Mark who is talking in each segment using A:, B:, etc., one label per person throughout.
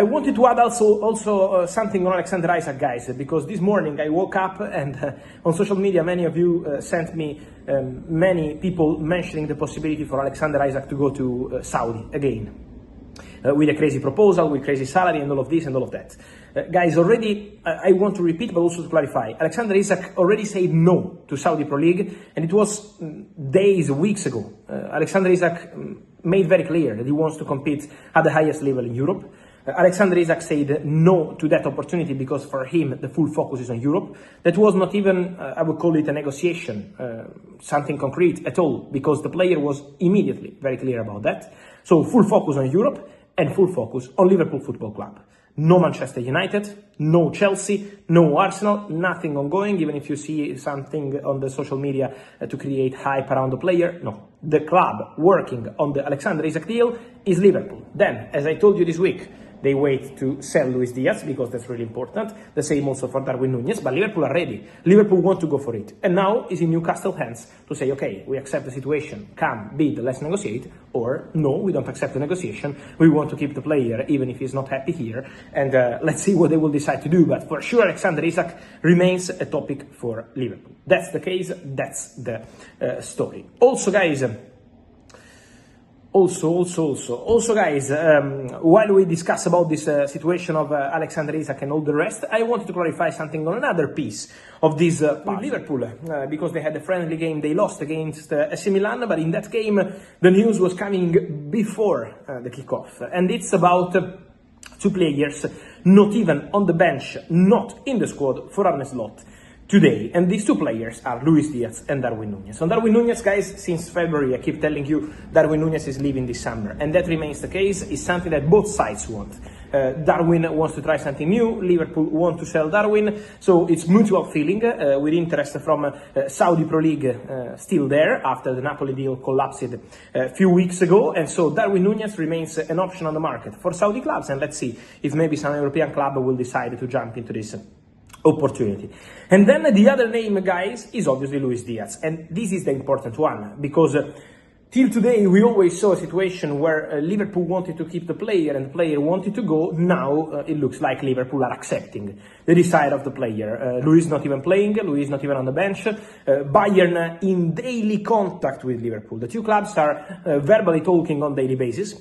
A: I wanted to add also something on Alexander Isak, guys, because this morning I woke up and on social media many of you sent me many people mentioning the possibility for Alexander Isak to go to Saudi again. With a crazy proposal, with crazy salary and all of this and all of that. Guys, already, I want to repeat, but also to clarify, Alexander Isak already said no to Saudi Pro League, and it was days, weeks ago. Alexander Isak made very clear that he wants to compete at the highest level in Europe. Alexander Isak said no to that opportunity because for him the full focus is on Europe. That was not even, I would call it a negotiation, something concrete at all, because the player was immediately very clear about that. So full focus on Europe and full focus on Liverpool Football Club. No Manchester United, no Chelsea, no Arsenal, nothing ongoing, even if you see something on the social media to create hype around the player. No, the club working on the Alexander Isak deal is Liverpool. Then, as I told you this week, they wait to sell Luis Diaz because that's really important. The same also for Darwin Núñez, but Liverpool are ready. Liverpool want to go for it. And now it's in Newcastle hands to say, okay, we accept the situation, come, bid, let's negotiate, or no, we don't accept the negotiation. We want to keep the player even if he's not happy here. And let's see what they will decide to do. But for sure, Alexander Isak remains a topic for Liverpool. That's the case, that's the story. Also, guys, Also, guys, while we discuss about this situation of Alexander Isak and all the rest, I wanted to clarify something on another piece of this Liverpool, because they had a friendly game they lost against AC Milan, but in that game the news was coming before the kickoff, and it's about two players not even on the bench, not in the squad for Arne Slot today, and these two players are Luis Diaz and Darwin Núñez. On Darwin Núñez, guys, since February I keep telling you Darwin Núñez is leaving this summer, and that remains the case. It's something that both sides want. Darwin wants to try something new, Liverpool want to sell Darwin, so it's mutual feeling, with interest from Saudi Pro League still there after the Napoli deal collapsed a few weeks ago, and so Darwin Núñez remains an option on the market for Saudi clubs, and let's see if maybe some European club will decide to jump into this opportunity. And then the other name, guys, is obviously Luis Diaz, and this is the important one, because till today we always saw a situation where Liverpool wanted to keep the player and the player wanted to go. Now it looks like Liverpool are accepting the desire of the player. Luis not even playing, Luis not even on the bench. Bayern in daily contact with Liverpool. The two clubs are verbally talking on daily basis.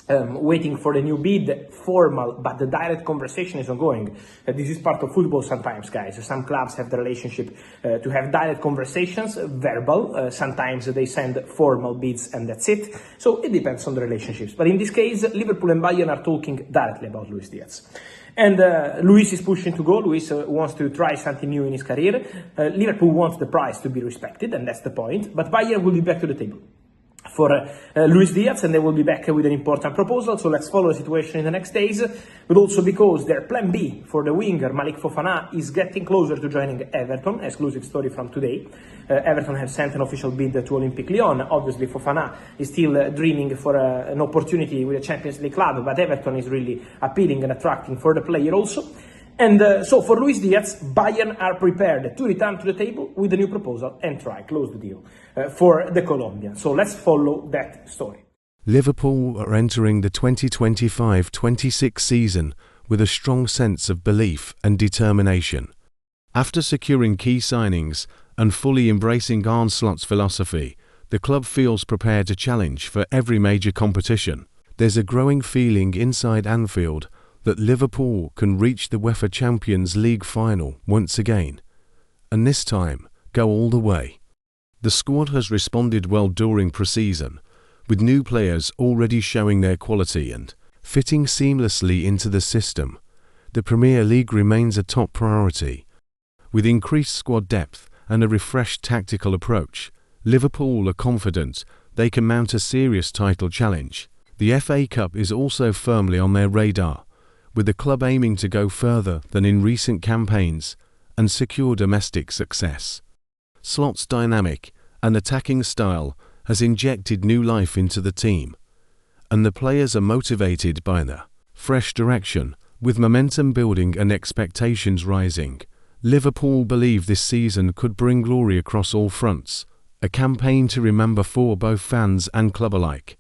A: Waiting for the new bid, formal, but the direct conversation is ongoing. This is part of football sometimes, guys. Some clubs have the relationship to have direct conversations, verbal. Sometimes they send formal bids and that's it. So it depends on the relationships. But in this case, Liverpool and Bayern are talking directly about Luis Diaz. And Luis is pushing to go. Luis wants to try something new in his career. Liverpool wants the price to be respected, and that's the point. But Bayern will be back to the table for Luis Diaz, and they will be back with an important proposal, so let's follow the situation in the next days, but also because their plan B for the winger, Malik Fofana, is getting closer to joining Everton. Exclusive story from today. Everton have sent an official bid to Olympique Lyon. Obviously Fofana is still dreaming for an opportunity with a Champions League club, but Everton is really appealing and attracting for the player also. And so for Luis Diaz, Bayern are prepared to return to the table with a new proposal and close the deal for the Colombian. So let's follow that story.
B: Liverpool are entering the 2025-26 season with a strong sense of belief and determination. After securing key signings and fully embracing Arne Slot's philosophy, the club feels prepared to challenge for every major competition. There's a growing feeling inside Anfield that Liverpool can reach the UEFA Champions League final once again, and this time go all the way. The squad has responded well during pre-season, with new players already showing their quality and fitting seamlessly into the system. The Premier League remains a top priority. With increased squad depth and a refreshed tactical approach, Liverpool are confident they can mount a serious title challenge. The FA Cup is also firmly on their radar, with the club aiming to go further than in recent campaigns and secure domestic success. Slot's dynamic and attacking style has injected new life into the team, and the players are motivated by the fresh direction. With momentum building and expectations rising, Liverpool believe this season could bring glory across all fronts, a campaign to remember for both fans and club alike.